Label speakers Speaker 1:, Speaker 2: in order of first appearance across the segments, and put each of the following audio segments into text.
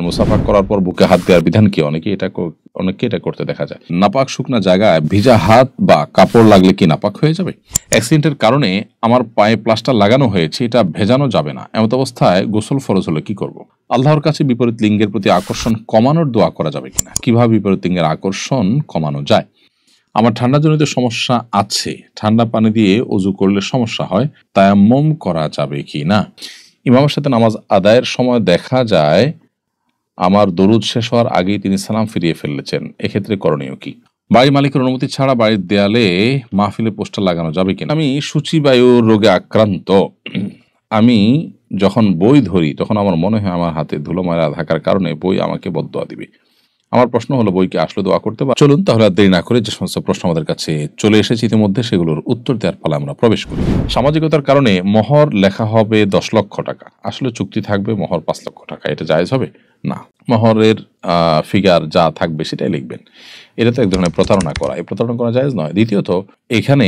Speaker 1: মুসাফা করার পর বুকে হাত দেওয়ার বিধান কি? অনেকে এটা করতে দেখা যায়। নাপাক শুকনা জায়গায় ভিজা হাত বা কাপড় লাগলে কি নাপাক হয়ে যাবে? অ্যাক্সিডেন্টের কারণে আমার পায়ে প্লাস্টার লাগানো হয়েছে, এটা ভেজানো যাবে না, এমত অবস্থায় গোসল ফরজ হলে কি করব? আল্লাহর কাছে বিপরীত লিঙ্গের প্রতি আকর্ষণ কমানোর দোয়া করা যাবে কিনা? কিভাবে বিপরীত লিঙ্গের আকর্ষণ কমানো যায়? আমার ঠান্ডাজনিত সমস্যা আছে, ঠান্ডা পানি দিয়ে অজু করলে সমস্যা হয়, তায়াম্মুম করা যাবে কি না? ইমামের সাথে নামাজ আদায়ের সময় দেখা যায় আমার দরুদ শেষ হওয়ার আগেই তিনি সালাম ফিরিয়ে ফেলেছেন, এক্ষেত্রে করণীয় কি? বাড়ির মালিকের অনুমতি ছাড়া বাড়ির দেয়ালে মাহফিলে পোস্টার লাগানো যাবে কিনা? আমি সূচিবায়ুর রোগে আক্রান্ত। আমি যখন বই ধরি তখন আমার মনে হয় আমার হাতে ধুলো ময়লা থাকার কারণে বই আমাকে বদদোয়া দিবে। আমার প্রশ্ন হলো, বই কি আসলে দোয়া করতে পারে? চলুন তাহলে আর দেরি না করে যে সমস্ত প্রশ্ন আমাদের কাছে চলে এসেছে ইতিমধ্যে সেগুলোর উত্তর দেওয়ার ফলে আমরা প্রবেশ করি। সামাজিকতার কারণে মোহর লেখা হবে 10 লক্ষ টাকা, আসলে চুক্তি থাকবে মোহর 5 লক্ষ টাকা, এটা জায়েজ হবে? না, মোহরের ফিগার যা থাকবে সেটাই লিখবেন। এটা তো এক ধরনের প্রতারণা করা, এই প্রতারণা করা জায়েজ নয়। দ্বিতীয়ত, এখানে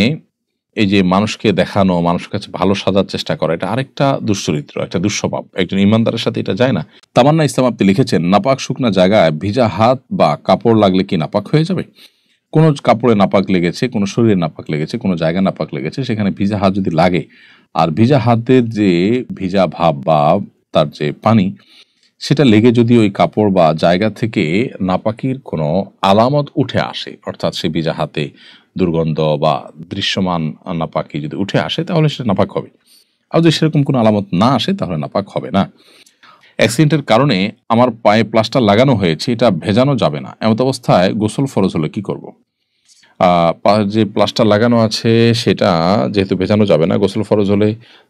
Speaker 1: এই যে মানুষকে দেখানো, মানুষের কাছে ভালো সাজার চেষ্টা করা, এটা আরেকটা দুশ্চরিত্র, একটা দুঃস্বভাব, একজন ইমানদারের সাথে এটা যায় না। তামান্না ইসলাম আপনি লিখেছেন, নাপাক শুকনা জায়গায় ভিজা হাত বা কাপড় লাগলে কি নাপাক হয়ে যাবে? কোনো কাপড়ে নাপাক লেগেছে, কোনো শরীরে নাপাক লেগেছে, কোনো জায়গায় নাপাক লেগেছে, সেখানে ভিজা হাত যদি লাগে, আর ভিজা হাতের যে ভিজা ভাব বা তার যে পানি, সেটা লেগে যদি ওই কাপড় বা জায়গা থেকে নাপাকির কোনো আলামত উঠে আসে, অর্থাৎ সে ভিজা হাতে দুর্গন্ধ বা দৃশ্যমান নাপাকি যদি উঠে আসে, তাহলে সেটা নাপাক হবে। আর যদি সেরকম কোনো আলামত না আসে তাহলে নাপাক হবে না। অ্যাক্সিডেন্টের কারণে আমার পায়ে প্লাস্টার লাগানো হয়েছে, এটা ভেজানো যাবে না, এমত অবস্থায় গোসল ফরজ হলে কি করব? যে প্লাস্টার লাগানো আছে সেটা যেহেতু ভেজানো যাবে না, গোসল ফরজ হলে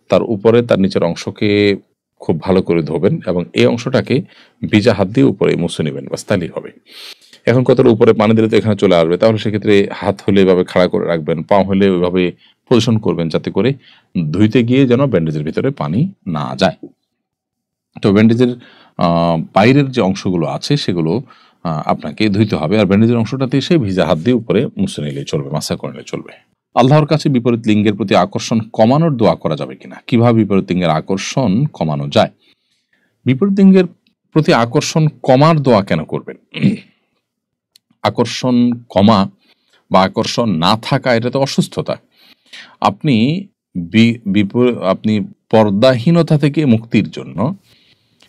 Speaker 1: তার উপরে তার নিচের অংশকে খুব ভালো করে ধোবেন এবং এই অংশটাকে ভিজা হাত দিয়ে উপরে মুছে নেবেন, বাস তাহলেই হবে। এখন কতটা উপরে পানি দিলে তো এখানে চলে আসবে, তাহলে সেক্ষেত্রে হাত হলে এভাবে খাড়া করে রাখবেন, পা হলে ওইভাবে পজিশন করবেন যাতে করে ধুইতে গিয়ে যেন ব্যান্ডেজের ভিতরে পানি না যায়। তো ব্যান্ডেজের বাইরের যে অংশগুলো আছে সেগুলো আপনাকে ধুইতে হবে, আর ব্যান্ডেজের অংশটাতে এসে ভিজা হাত দিয়ে উপরে মুছে নিলে চলবে, মাসা করে নিলে চলবে। আল্লাহর কাছে বিপরীত লিঙ্গের প্রতি আকর্ষণ কমানোর দোয়া করা যাবে কিনা? কিভাবে বিপরীত লিঙ্গের আকর্ষণ কমানো যায়? বিপরীত লিঙ্গের প্রতি আকর্ষণ কমার দোয়া কেন করবেন? আকর্ষণ কমা বা আকর্ষণ না থাকা এটা তো অসুস্থতা। আপনি আপনি পর্দাহীনতা থেকে মুক্তির জন্য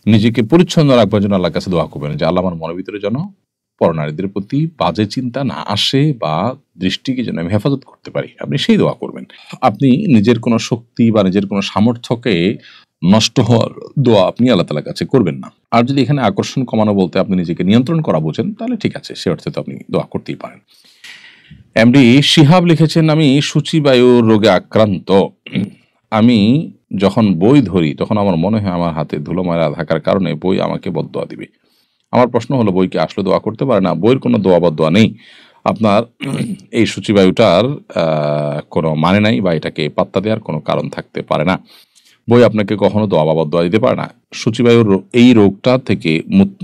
Speaker 1: নিজেকে পরিচ্ছন্ন রাখবার জন্য আল্লাহর কাছে দোয়া করবেন যে আল্লাহ আমার মনের ভিতরে যেন পরনারীদের প্রতি বাজে চিন্তা না আসে বা দৃষ্টিকে যেন আমি হেফাজত করতে পারি, আপনি সেই দোয়া করবেন। আপনি নিজের কোনো শক্তি বা নিজের কোনো সামর্থ্যকে নষ্ট হওয়ার দোয়া আপনি আল্লাহ তাআলার কাছে করবেন না। আর যদি এখানে আকর্ষণ কমানো বলতে আপনি নিজেকে নিয়ন্ত্রণ করা বোঝেন, তাহলে ঠিক আছে, সে অর্থে তো আপনি দোয়া করতেই পারেন। এমডি শিহাব লিখেছেন, আমি সূচিবায়ুর রোগে আক্রান্ত। আমি যখন বই ধরি তখন আমার মনে হয় আমার হাতে ধুলো ময়লা থাকার কারণে বই আমাকে বদদোয়া দিবে। আমার প্রশ্ন হলো, বই কি আসলে দোয়া করতে পারে? না, বইয়ের কোনো দোয়া বদদোয়া নেই। আপনার এই সূচিবায়ুটার কোনো মানে নাই বা এটাকে পাত্তা দেওয়ার কোনো কারণ থাকতে পারে না। বই আপনাকে কখনো দোয়া বা বদদোয়া দিতে পারে না। সূচিবায়ুর এই রোগটা থেকে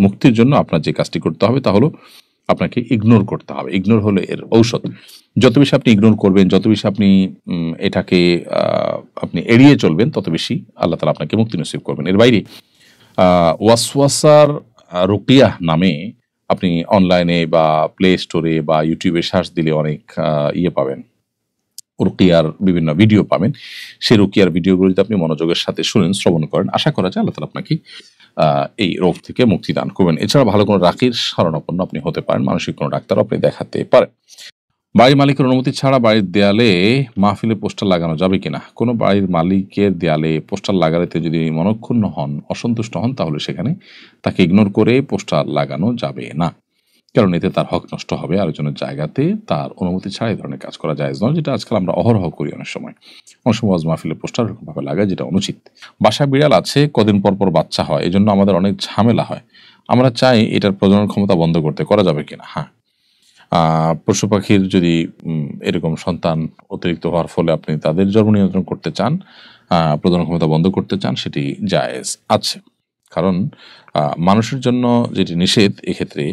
Speaker 1: মুক্তির জন্য আপনার যে কাজটি করতে হবে তা হলো আপনাকে ইগনোর করতে হবে। ইগনোর হলো এর ঔষধ। যত বেশি আপনি ইগনোর করবেন, যত বেশি আপনি এটাকে আপনি এড়িয়ে চলবেন, তত বেশি আল্লাহ তাআলা আপনাকে মুক্তি নসিব করবেন। এর বাইরে ওয়াসওয়াসার রুকিয়াহ নামে আপনি অনলাইনে বা প্লে স্টোরে বা ইউটিউবে সার্চ দিলে অনেক পাবেন, রুকিয়ার বিভিন্ন ভিডিও পাবেন। সেই রুকিয়ার ভিডিওগুলো যদি আপনি মনোযোগের সাথে শুনেন, শ্রবণ করেন, আশা করা যায় আল্লাহ তাআলা আপনাকে এই রোগ থেকে মুক্তি দান করবেন। এছাড়া ভালো কোনো রাকির শরণাপন্ন আপনি হতে পারেন, মানসিক কোনো ডাক্তার আপনি দেখাতে পারেন। বাড়ির মালিকের অনুমতি ছাড়া বাড়ির দেয়ালে মাহফিলে পোস্টার লাগানো যাবে কিনা? কোনো বাড়ির মালিকের দেয়ালে পোস্টার লাগাতে যদি মনক্ষুণ্ণ হন, অসন্তুষ্ট হন, তাহলে সেখানে তাকে ইগনোর করে পোস্টার লাগানো যাবে না, কারণ এতে তার হক নষ্ট হবে। আরেকজনের জায়গাতে তার অনুমতি ছাড়া এই ধরনের কাজ করা জায়েজ নয়, যেটা আজকাল আমরা অহরহ করি। অনেক সময় ওয়াজ মাহফিলে পোস্টার এরকমভাবে লাগায়, যেটা অনুচিত। বাসায় বিড়াল আছে, কদিন পর পর বাচ্চা হয়, এই জন্য আমাদের অনেক ঝামেলা হয়। আমরা চাই এটার প্রজনন ক্ষমতা বন্ধ করতে, করা যাবে কিনা? হ্যাঁ, পশু পাখির যদি এরকম সন্তান অতিরিক্ত হওয়ার ফলে আপনি তাদের জন্ম নিয়ন্ত্রণ করতে চান, প্রজনন ক্ষমতা বন্ধ করতে চান, সেটি জায়েজ আছে। কারণ মানুষের জন্য যেটি নিষেধ, এক্ষেত্রে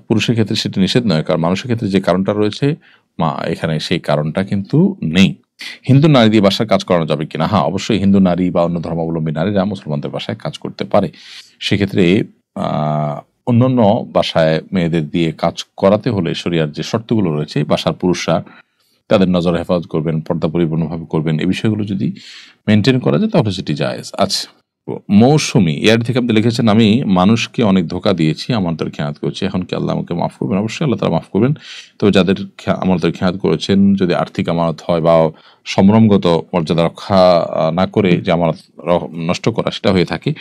Speaker 1: পুরুষের ক্ষেত্রে সেটি নিষেধ নয়, কারণ মানুষের ক্ষেত্রে যে কারণটা রয়েছে এখানে সেই কারণটা কিন্তু নেই। হিন্দু নারী দিয়ে বাসায় কাজ করানো যাবে কিনা? হ্যাঁ, অবশ্যই হিন্দু নারী বা অন্য ধর্মাবলম্বী নারীরা মুসলমানদের বাসায় কাজ করতে পারে। সেক্ষেত্রে অন্যান্য বাসায় মেয়েদের দিয়ে কাজ করাতে হলে শরিয়ার যে শর্তগুলো রয়েছে, বাসার পুরুষরা তাদের নজর হেফাজত করবেন, পর্দা পরিপূর্ণভাবে করবেন, এই বিষয়গুলো যদি মেনটেন করা যায় তাহলে সেটি জায়েজ। আচ্ছা, মৌসুমী এর থেকে আপনি লিখেছেন, আমি মানুষকে অনেক ধোকা দিয়েছি, আমাদের খেয়াত করেছি, এখন কি আল্লাহ আমাকে মাফ করবেন? অবশ্যই আল্লাহ তারা মাফ করবেন। তবে যাদের আমাদের খেয়াত করেছেন, যদি আর্থিক আমানত হয় বা সম্ভ্রমগত মর্যাদা রক্ষা না করে যে আমানত নষ্ট করা সেটা হয়ে থাকে,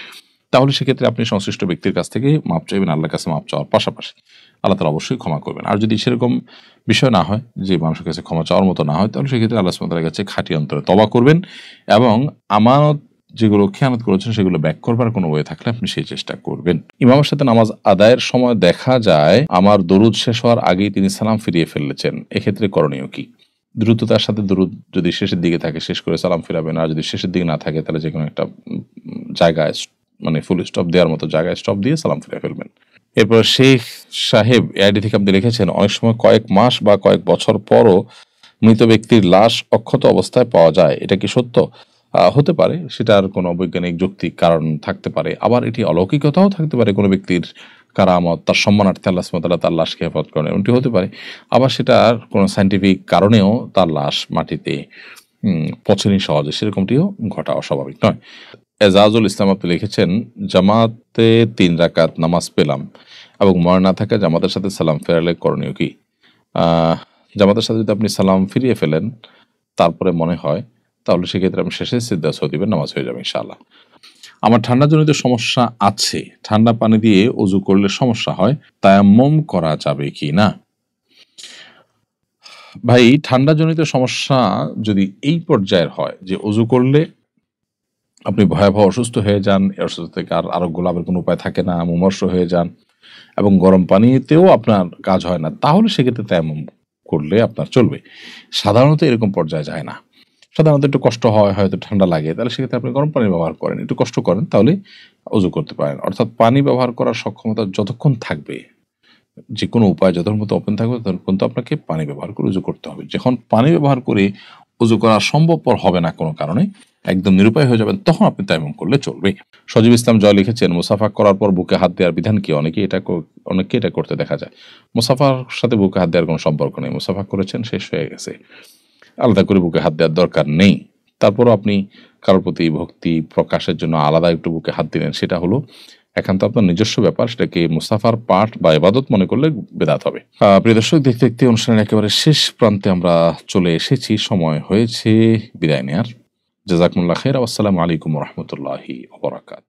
Speaker 1: তাহলে সেক্ষেত্রে আপনি সংশ্লিষ্ট ব্যক্তির কাছ থেকে মাপ চাইবেন, আল্লাহর কাছে মাপ চাওয়ার পাশাপাশি আল্লাহ তালা অবশ্যই ক্ষমা করবেন। আর যদি সেরকম বিষয় না হয়, যে মানুষের কাছে ক্ষমা চাওয়ার মতো না হয়, তাহলে সেক্ষেত্রে আল্লাহ সুবহানাহু ওয়া তাআলার কাছে খাঁটি অন্তরে তওবা করবেন এবং আমানত যেগুলো খেয়ানত করেছেন সেগুলো ব্যাক করবার কোনো ওয়ে থাকলে আপনি সেই চেষ্টা করবেন। ইমামের সাথে নামাজ আদায়ের সময় দেখা যায় আমার দরুদ শেষ হওয়ার আগেই তিনি সালাম ফিরিয়ে ফেলেছেন, এক্ষেত্রে করণীয় কি? দ্রুততার সাথে দরুদ যদি শেষের দিকে থাকে শেষ করে সালাম ফিরাবেন, আর যদি শেষের দিকে না থাকে তাহলে যে কোনো একটা জায়গায় মানে ফুল স্টপ দেওয়ার মতো জায়গায় স্টপ দিয়ে সালাম ফিরে ফেলবেন। এরপর শেখ সাহেব এআইডি থেকে আপনি লিখেছেন, অনেক সময় কয়েক মাস বা কয়েক বছর পরও মৃত ব্যক্তির লাশ অক্ষত অবস্থায় পাওয়া যায়, এটা কি সত্য? হতে পারে, সেটার কোনো বৈজ্ঞানিক যৌক্তিক কারণ থাকতে পারে, আবার এটি অলৌকিকতাও থাকতে পারে। কোনো ব্যক্তির কারামত, তার সম্মানার্থে আল্লাহ সুবহানাহু ওয়া তাআলা তার লাশকে হেফাজত করেন, এমনটি হতে পারে। আবার সেটার কোনো সায়েন্টিফিক কারণেও তার লাশ মাটিতে পচেনি সহজে, সেরকমটিও ঘটা অস্বাভাবিক নয়। এজাজুল ইসলাম আপনি লিখেছেন, জামাতে 3 রাকাত নামাজ পেলাম এবং মনে না থাকে জামাতের সাথে সালাম ফেরালে করণীয় কি? জামাতের সাথে যদি আপনি সালাম ফিরিয়ে ফেলেন তারপরে মনে হয়, তাহলে সেক্ষেত্রে আপনি শেষে সিজদা সহ দিবেন, নামাজ হয়ে যাবে ইনশাআল্লাহ। আমার ঠান্ডাজনিত সমস্যা আছে, ঠান্ডা পানি দিয়ে ওযু করলে সমস্যা হয়, তায়াম্মুম করা যাবে কি না? ভাই, ঠান্ডাজনিত সমস্যা যদি এই পর্যায়ের হয় যে ওযু করলে আপনি ভয়াবহ অসুস্থ হয়ে যান, এই অসুস্থ থেকে আর আরোগ্য লাভের কোনো উপায় থাকে না, মুমূর্ষ হয়ে যান এবং গরম পানিতেও আপনার কাজ হয় না, তাহলে সেক্ষেত্রে তায়াম্মুম করলে আপনার চলবে। সাধারণত এরকম পর্যায়ে যায় না। সাধারণত একটু কষ্ট হয়, হয়তো ঠান্ডা লাগে, তাহলে সেক্ষেত্রে আপনি গরম পানি ব্যবহার করেন, একটু কষ্ট করেন, তাহলে ওযু করতে পারেন। অর্থাৎ পানি ব্যবহার করার সক্ষমতা যতক্ষণ থাকবে, যে কোনো উপায় যতক্ষণ পর্যন্ত ওপেন থাকবে ততক্ষণ পর্যন্ত আপনাকে পানি ব্যবহার করে উযু করতে হবে। যখন পানি ব্যবহার করে উযু করা সম্ভবপর হবে না কোনো কারণে, একদম নিরুপায় হয়ে যাবেন, তখন আপনি তায়াম্মুম করলে চলবে। সজীব ইসলাম জয় লিখেছেন, মুসাফা করার পর বুকে হাত দেওয়ার বিধান কি? অনেকে এটা করতে দেখা যায়। মুসাফার সাথে বুকে হাত দেওয়ার কোনো সম্পর্ক নেই, মুসাফা করেছেন, শেষ হয়ে গেছে, আলাদা করে বুকে হাত দেওয়ার দরকার নেই। তারপরও আপনি কারোর প্রতি ভক্তি প্রকাশের জন্য আলাদা একটু বুকে হাত দিলেন, সেটা হলো একান্ত আপনার নিজস্ব ব্যাপার, সেটাকে মুস্তাফার পাঠ বা ইবাদত মনে করলে বেদাত হবে। প্রিয় দর্শক, দেখতে দেখতে অনুষ্ঠানের একেবারে শেষ প্রান্তে আমরা চলে এসেছি, সময় হয়েছে বিদায় নেয়ার। জাযাকুমুল্লাহ খাইর। আসসালামু আলাইকুম ওয়া রাহমাতুল্লাহি ওয়া বারাকাতুহু।